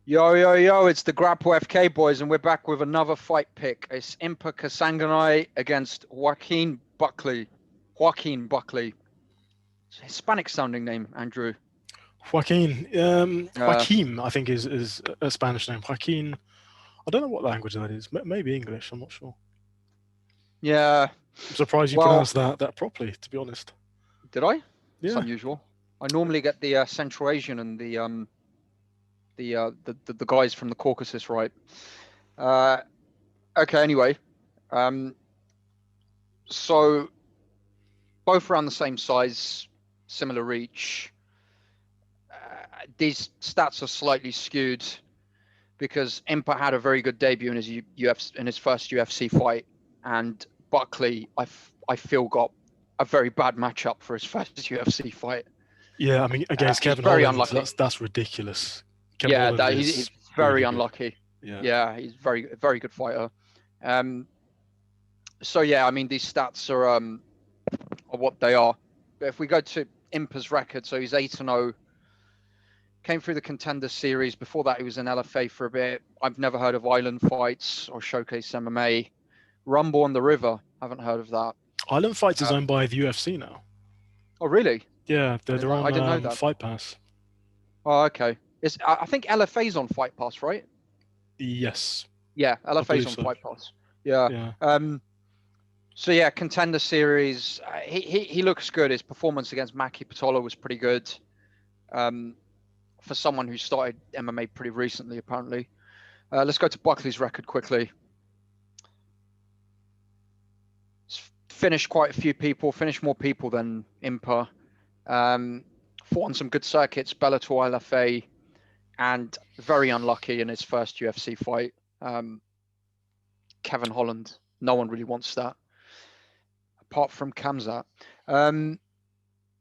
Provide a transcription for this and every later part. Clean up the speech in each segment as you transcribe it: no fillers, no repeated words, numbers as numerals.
Yo, yo, yo, it's the Grapple FK boys, and we're back with another fight pick. It's Impa Kasanganay against Joaquin Buckley. Joaquin Buckley. It's a Hispanic sounding name, Andrew. Joaquin. Joaquin, I think, is a Spanish name. Joaquin, I don't know what language that is. Maybe English, I'm not sure. Yeah. I'm surprised you pronounced that properly, to be honest. Did I? Yeah. It's unusual. I normally get the Central Asian and the guys from the Caucasus right. Okay, anyway. So both around the same size, similar reach. These stats are slightly skewed because Impa had a very good debut in his first UFC fight, and Buckley, I feel, got a very bad matchup for his first UFC fight. Yeah, I mean, against Kevin Holland, that's ridiculous. He's very unlucky. Yeah, he's very good fighter. So yeah, I mean, these stats are what they are. But if we go to Impa's record, so he's 8-0. Came through the Contender Series. Before that, he was in LFA for a bit. I've never heard of Island Fights or Showcase MMA. Rumble on the River. Haven't heard of that. Island Fights is owned by the UFC now. Oh, really? Yeah, they're on I didn't know that. Fight Pass. Oh, okay. I think LFA's on Fight Pass, right? Yes. Yeah, LFA's on Fight Pass. Yeah. So yeah, Contender Series. He looks good. His performance against Maki Pitolo was pretty good. For someone who started MMA pretty recently, apparently. Let's go to Buckley's record quickly. He's finished quite a few people, finished more people than Impa. Fought on some good circuits, Bellator, LFA, and very unlucky in his first UFC fight. Kevin Holland. No one really wants that, apart from Kamzat.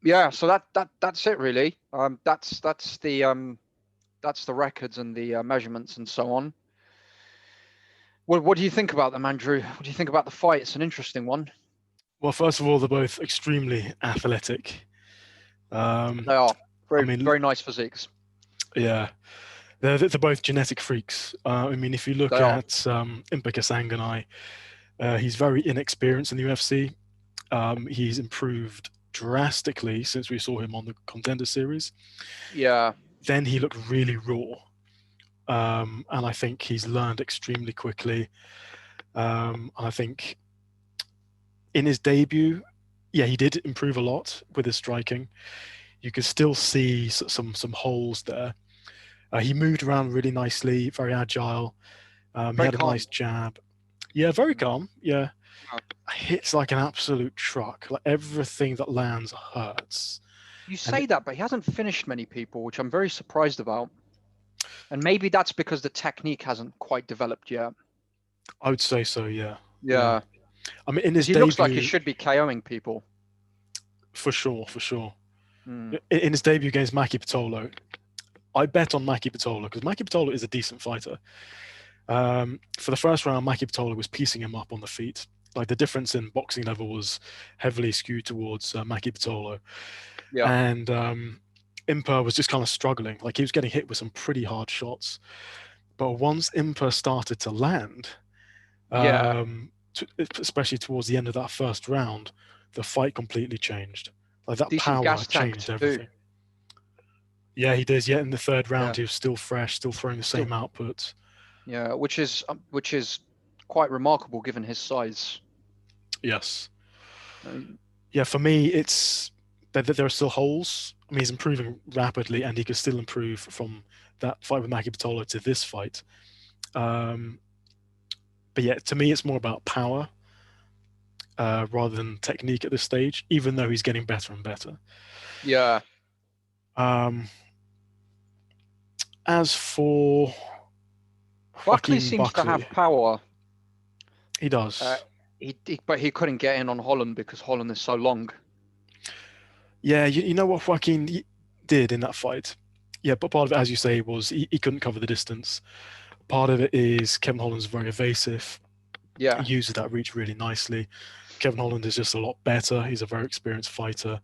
Yeah, so that's it really. That's the records and the measurements and so on. What do you think about them, Andrew? What do you think about the fight? It's an interesting one. Well, first of all, they're both extremely athletic. They are very nice physiques. Yeah, they're both genetic freaks. I mean, if you look at Impa Kasanganay, he's very inexperienced in the UFC. He's improved drastically since we saw him on the Contender Series. Yeah. Then he looked really raw. And I think he's learned extremely quickly. I think in his debut, he did improve a lot with his striking. You could still see some holes there. He moved around really nicely, very agile. He had a nice jab. Yeah, very calm. Yeah. Hits like an absolute truck. Like everything that lands hurts. You say that, but he hasn't finished many people, which I'm very surprised about. And maybe that's because the technique hasn't quite developed yet. I would say so, yeah. Yeah. I mean, in his debut, looks like he should be KOing people. For sure. In his debut against Maki Pitolo, I bet on Maki Pitolo because Maki Pitolo is a decent fighter. For the first round, Maki Pitolo was piecing him up on the feet. Like the difference in boxing level was heavily skewed towards Maki Pitolo. Yeah. And Impa was just kind of struggling. Like he was getting hit with some pretty hard shots. But once Impa started to land, especially towards the end of that first round, the fight completely changed. Like that power changed everything. Yeah, he did. Yeah, in the third round, he was still fresh, still throwing the same output. Yeah, which is quite remarkable given his size. Yes. Yeah, for me, it's that there are still holes. I mean, he's improving rapidly, and he could still improve from that fight with Maki Pitolo to this fight. But yeah, to me, it's more about power rather than technique at this stage, even though he's getting better and better. Yeah. As for Buckley seems to have power. He does. But he couldn't get in on Holland because Holland is so long. Yeah, you know what Joaquin did in that fight? Yeah, but part of it, as you say, was he couldn't cover the distance. Part of it is Kevin Holland's very evasive. Yeah. He uses that reach really nicely. Kevin Holland is just a lot better. He's a very experienced fighter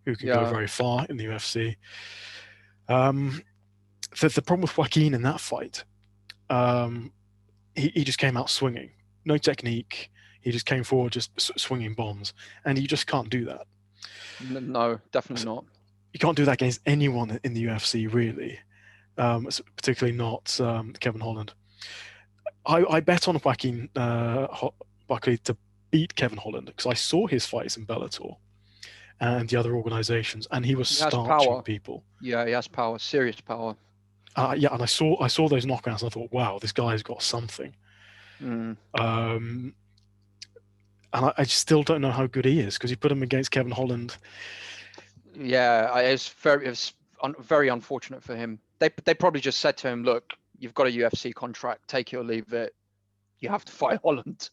who can go very far in the UFC. the problem with Joaquin in that fight, he just came out swinging, no technique. He just came forward, just swinging bombs, and you just can't do that. No, definitely not. You can't do that against anyone in the UFC, really, particularly not Kevin Holland. I bet on Joaquin Buckley to beat Kevin Holland because I saw his fights in Bellator and the other organizations, and he was starching people. Yeah, he has power, serious power. Yeah, and I saw those knockouts, and I thought, wow, this guy's got something. Mm. And I still don't know how good he is because you put him against Kevin Holland. Yeah, it's very unfortunate for him. They probably just said to him, "Look, you've got a UFC contract. Take it or leave it. You have to fight Holland.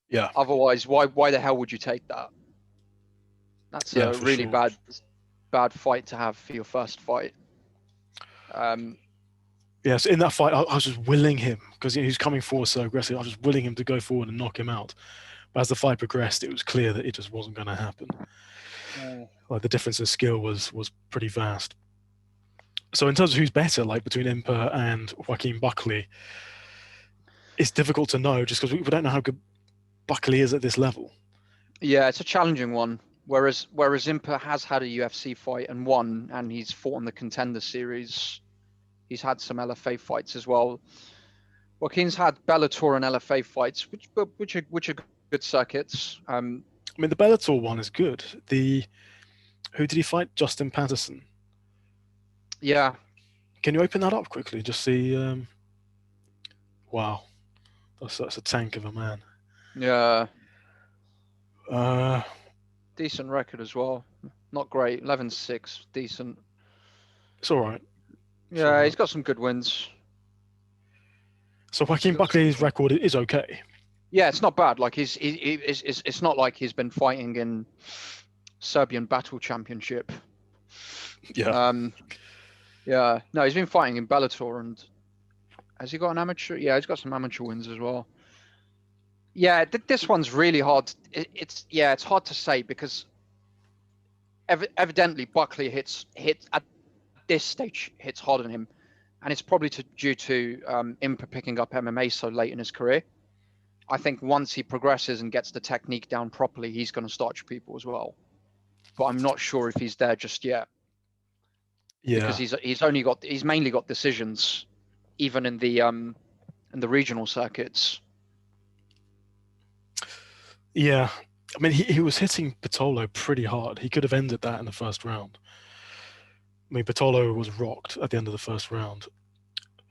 Yeah. Otherwise, why the hell would you take that? That's a really bad fight to have for your first fight." Yes, in that fight, I was just willing him because he was coming forward so aggressive. I was just willing him to go forward and knock him out. But as the fight progressed, it was clear that it just wasn't going to happen. Like the difference in skill was pretty vast. So in terms of who's better, like between Impa and Joaquin Buckley, it's difficult to know just because we don't know how good Buckley is at this level. Yeah, it's a challenging one. Whereas Impa has had a UFC fight and won, and he's fought in the Contender Series. He's had some LFA fights as well. Joaquin's had Bellator and LFA fights, which are good circuits. I mean, the Bellator one is good. Who did he fight? Justin Patterson. Yeah. Can you open that up quickly? Just see. Wow, that's a tank of a man. Yeah. Decent record as well. Not great. 11-6. Decent. It's all right. Yeah, he's got some good wins. So Joaquin Buckley's record is okay. Yeah, it's not bad. Like it's not like he's been fighting in Serbian Battle Championship. Yeah. Yeah. No, he's been fighting in Bellator, and has he got an amateur? Yeah, he's got some amateur wins as well. Yeah, this one's really hard. It's hard to say because evidently Buckley hits at this stage hits harder than him, and it's probably due to Impa picking up MMA so late in his career. I think once he progresses and gets the technique down properly, he's going to starch people as well. But I'm not sure if he's there just yet. Yeah, because he's mainly got decisions, even in the regional circuits. Yeah, I mean he was hitting Pitolo pretty hard. He could have ended that in the first round. I mean, Pitolo was rocked at the end of the first round,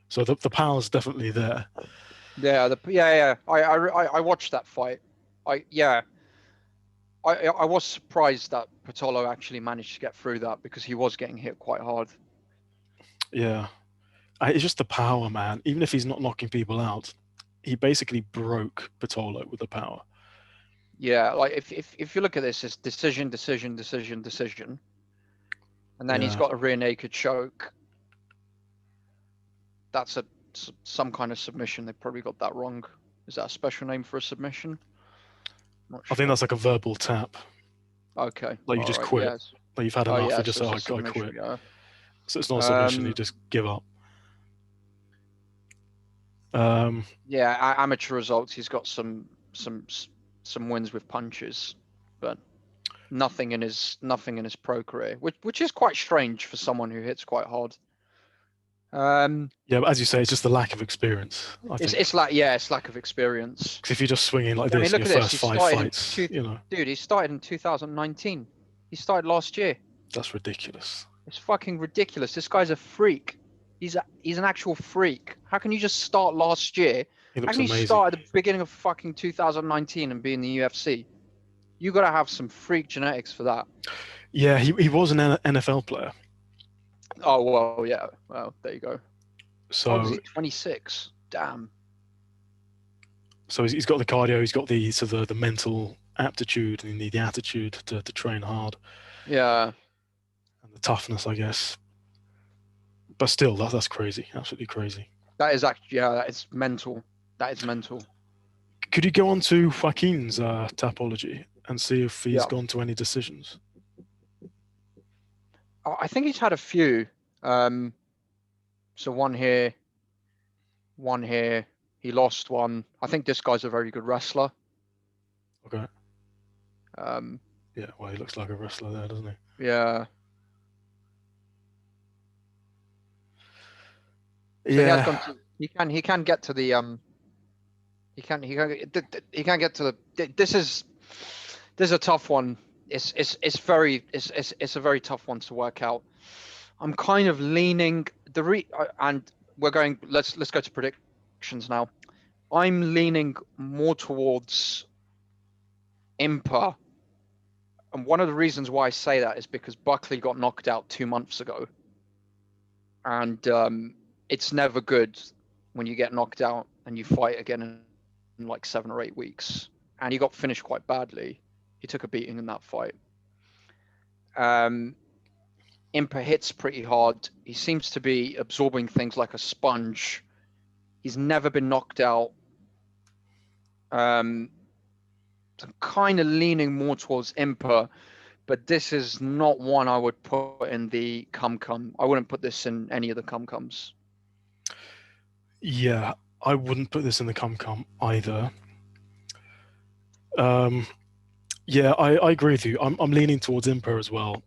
so the power's definitely there. Yeah, I watched that fight. I was surprised that Pitolo actually managed to get through that because he was getting hit quite hard. Yeah, it's just the power, man. Even if he's not knocking people out, he basically broke Pitolo with the power. Yeah, like if you look at this, it's decision, and then he's got a rear naked choke. That's some kind of submission. They probably got that wrong. Is that a special name for a submission? Not sure. I think that's like a verbal tap. Okay. Like you just quit. Yes. Like you've had enough. You just say, I quit. Yeah. So it's not a submission. You just give up. Yeah, amateur results. He's got some wins with punches, but nothing in his pro career, which is quite strange for someone who hits quite hard. Yeah, but as you say, it's just the lack of experience. It's lack of experience. Because if you're just swinging like this in your first 5 fights, dude, he started in 2019. He started last year. That's ridiculous. It's fucking ridiculous. This guy's a freak. He's an actual freak. How can you just start last year? He looks How can amazing. you start at the beginning of fucking 2019 and be in the UFC? You got to have some freak genetics for that. Yeah, he was an NFL player. Oh, well, yeah. Well, there you go. So he's 26. Damn. So he's got the cardio, he's got the mental aptitude, and you need the attitude to train hard. Yeah. And the toughness, I guess. But still, that's crazy. Absolutely crazy. That is actually, that is mental. That is mental. Could you go on to Joaquin's Tapology and see if he's gone to any decisions? I think he's had a few. So one here, one here. He lost one. I think this guy's a very good wrestler. Okay. Um, Yeah, well, he looks like a wrestler there, doesn't he? yeah. So Yeah. he has gone to. He can get to the He can get to the. This is a tough one. It's a very tough one to work out. I'm kind of leaning and we're going. Let's go to predictions now. I'm leaning more towards Impa, and one of the reasons why I say that is because Buckley got knocked out 2 months ago, and it's never good when you get knocked out and you fight again in like 7 or 8 weeks. And he got finished quite badly. He took a beating in that fight. Impa hits pretty hard. He seems to be absorbing things like a sponge. He's never been knocked out. So I'm kind of leaning more towards Impa, but this is not one I would put in the cum-cum. I wouldn't put this in any of the cum-cums. Yeah, I wouldn't put this in the cum-cum either. Yeah, I agree with you. I'm leaning towards Impa as well,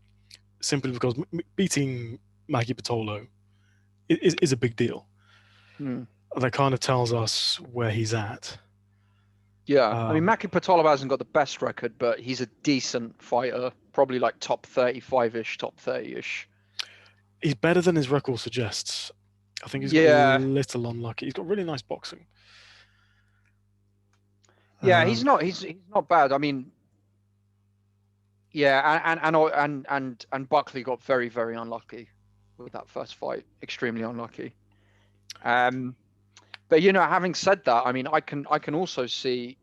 simply because beating Maki Pitolo is a big deal. That kind of tells us where he's at. Yeah, I mean, Maki Pitolo hasn't got the best record, but he's a decent fighter, probably like top 35-ish, top 30-ish. He's better than his record suggests. I think he's got a little unlucky. He's got really nice boxing. Yeah, he's not bad. I mean, yeah, and Buckley got very, very unlucky with that first fight. Extremely unlucky. But having said that, I mean, I can also see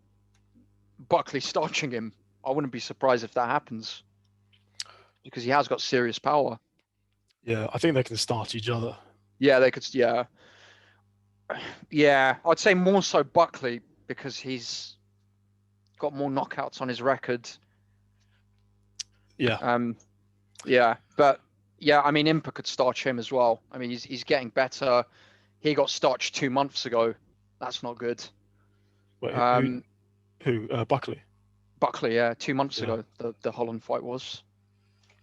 Buckley starching him. I wouldn't be surprised if that happens, because he has got serious power. Yeah, I think they can start each other. Yeah, they could. Yeah, I'd say more so Buckley, because he's got more knockouts on his record. Yeah. Yeah, but yeah, I mean, Impa could starch him as well. I mean, he's getting better. He got starched 2 months ago. That's not good. Wait, who? Buckley. Buckley, yeah, 2 months ago. The Holland fight was.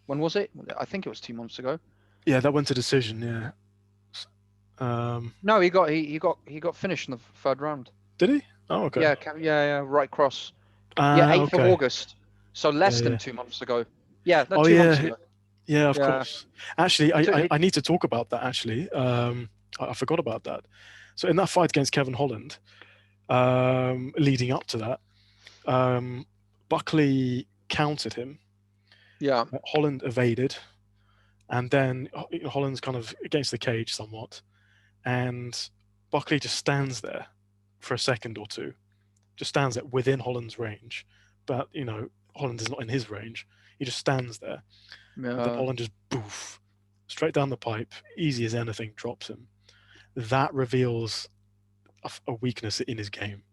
When was it? I think it was 2 months ago. Yeah, that went to decision. Yeah. No, he got finished in the 3rd round. Did he? Oh, okay. Yeah, right cross. Yeah, 8th of August. So less than 2 months ago. Yeah, 2 months ago. Yeah, of course. Actually, I need to talk about that, actually. I forgot about that. So in that fight against Kevin Holland, leading up to that, Buckley countered him. Yeah. Holland evaded, and then Holland's kind of against the cage somewhat, and Buckley just stands there for a second or two, just stands there within Holland's range, but Holland is not in his range. He just stands there. Yeah. And then Holland just boof, straight down the pipe, easy as anything, drops him. That reveals a weakness in his game.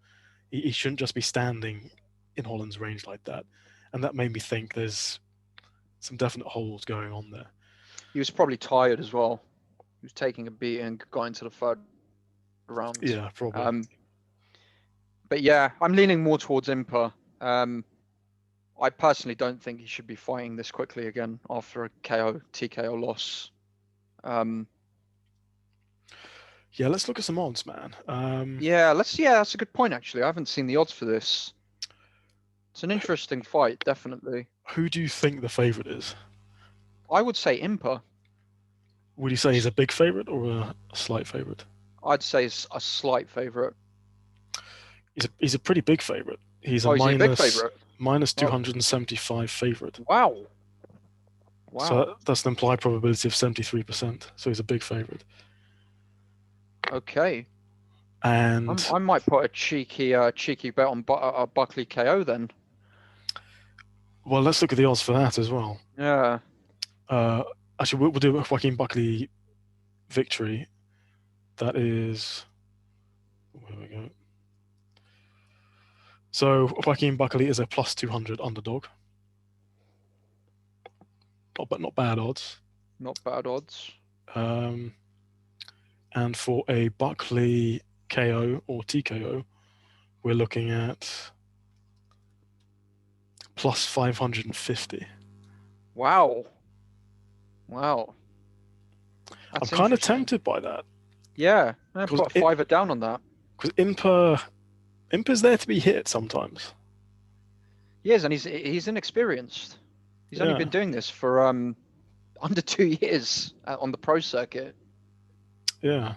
He shouldn't just be standing in Holland's range like that. And that made me think there's some definite holes going on there. He was probably tired as well. He was taking a beating, got into the 3rd round. Yeah, probably. But yeah, I'm leaning more towards Impa. I personally don't think he should be fighting this quickly again after a TKO loss. Yeah, let's look at some odds, man. Yeah, that's a good point, actually. I haven't seen the odds for this. It's an interesting fight, definitely. Who do you think the favorite is? I would say Impa. Would you say he's a big favorite or a slight favorite? I'd say it's a slight favorite. He's a pretty big favorite. He's a minus 275 favorite. Wow. So that's an implied probability of 73%. So he's a big favorite. Okay. And I might put a cheeky bet on Buckley KO then. Well, let's look at the odds for that as well. Yeah. Actually, we'll do a Joaquin Buckley victory. That is, where we go. So Joaquin Buckley is a plus 200 underdog. But not bad odds. Not bad odds. And for a Buckley KO or TKO, we're looking at plus 550. Wow. Wow. I'm kind of tempted by that. Yeah, I put a fiver down on that. Because Impa's there to be hit sometimes. He is, and he's inexperienced. He's only been doing this for under 2 years on the pro circuit. Yeah.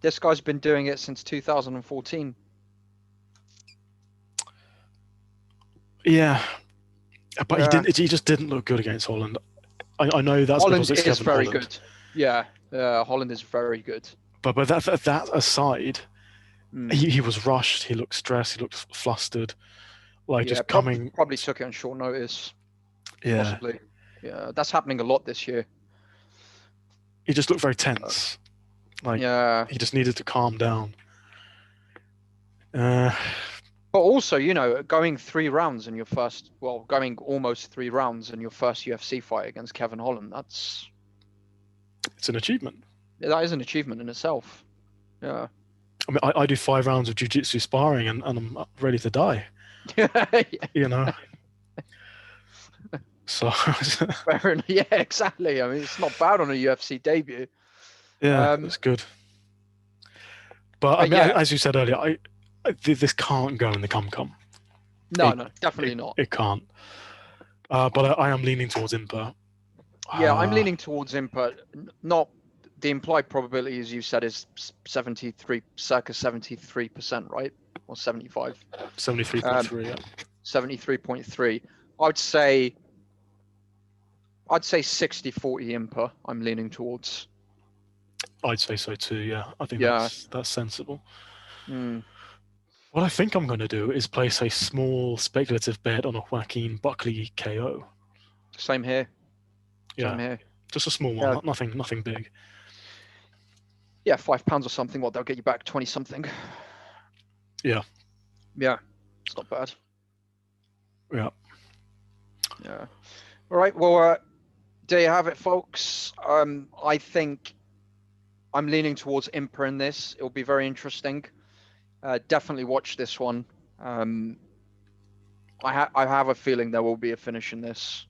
This guy's been doing it since 2014. Yeah. But he just didn't look good against Holland. I know that's Holland because it's is Kevin very Holland. good. Yeah, Holland is very good. But that aside, he was rushed. He looked stressed. He looked flustered. Like just coming. Probably took it on short notice. Yeah. Possibly. Yeah, that's happening a lot this year. He just looked very tense. Like he just needed to calm down. But also, going 3 rounds in your first, going almost 3 rounds in your first UFC fight against Kevin Holland, it's an achievement. Yeah, that is an achievement in itself. Yeah. I mean, I do 5 rounds of jiu-jitsu sparring and I'm ready to die. So. Yeah, exactly. I mean, it's not bad on a UFC debut. Yeah, it's good. But I mean, as you said earlier, this can't go in the come. No, definitely not. It can't. But I am leaning towards Impa. Yeah, I'm leaning towards Impa. Not the implied probability, as you said, is circa 73%, right? Or 75. 73.3. Yeah. 73.3. I'd say 60-40 Impa. I'm leaning towards. I'd say so too. Yeah, I think that's sensible. Mm. What I think I'm going to do is place a small speculative bet on a Joaquin Buckley KO. Same here. Yeah, Same here. Just a small one, nothing big. Yeah, £5 or something. They'll get you back 20 something. Yeah. Yeah, it's not bad. Yeah. Yeah. All right. Well, there you have it, folks. I think I'm leaning towards Impa in this. It'll be very interesting. Definitely watch this one. I have a feeling there will be a finish in this.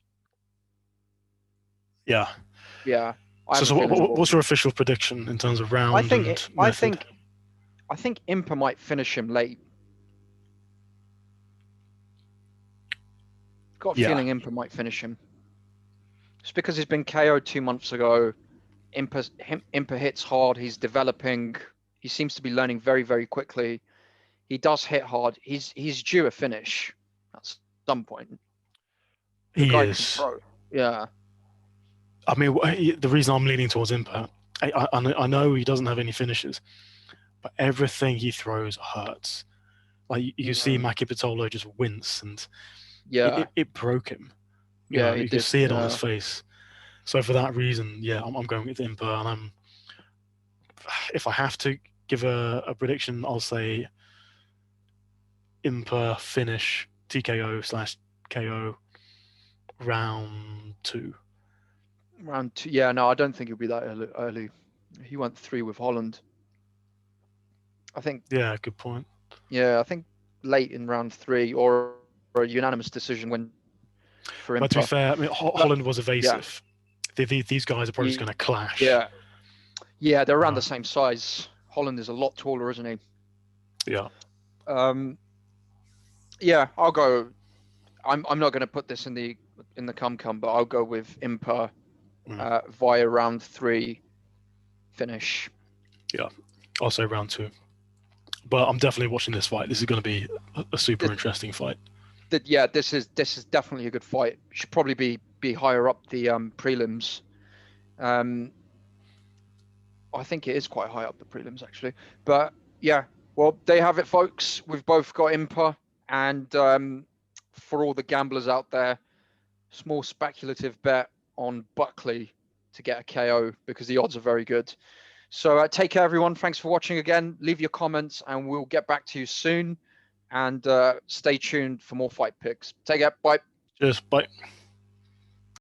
Yeah. Yeah. So what's your official prediction in terms of round and method? I think Impa might finish him late. Got a feeling Impa might finish him. Just because he's been KO'd 2 months ago. Impa hits hard. He's developing. He seems to be learning very, very quickly. He does hit hard. He's due a finish at some point. He is. Yeah. I mean, the reason I'm leaning towards Impa, I know he doesn't have any finishes, but everything he throws hurts. Like you see Maki Pitolo just wince, and it broke him. You can see it on his face. So for that reason, I'm going with Impa, and if I have to give a prediction, I'll say Impa finish TKO/KO round 2. Round 2. Yeah, no, I don't think he'll be that early. He went 3 with Holland. I think. Yeah, good point. Yeah, I think late in round 3 or a unanimous decision win for Impa. But to be fair, I mean, Holland was evasive. Yeah. These guys are probably just going to clash. Yeah, they're around the same size. Holland is a lot taller, isn't he? Yeah. Yeah, I'll go. I'm not going to put this in the come, but I'll go with Impa via round 3 finish. Yeah, I'll say round 2. But I'm definitely watching this fight. This is going to be a super interesting fight. This is definitely a good fight. Should probably be higher up the prelims. I think it is quite high up the prelims actually. But yeah, well, there you have it, folks. We've both got Impa, and for all the gamblers out there, small speculative bet on Buckley to get a KO because the odds are very good. So take care, everyone. Thanks for watching again. Leave your comments and we'll get back to you soon. And stay tuned for more fight picks. Take care. Bye. Cheers. Bye.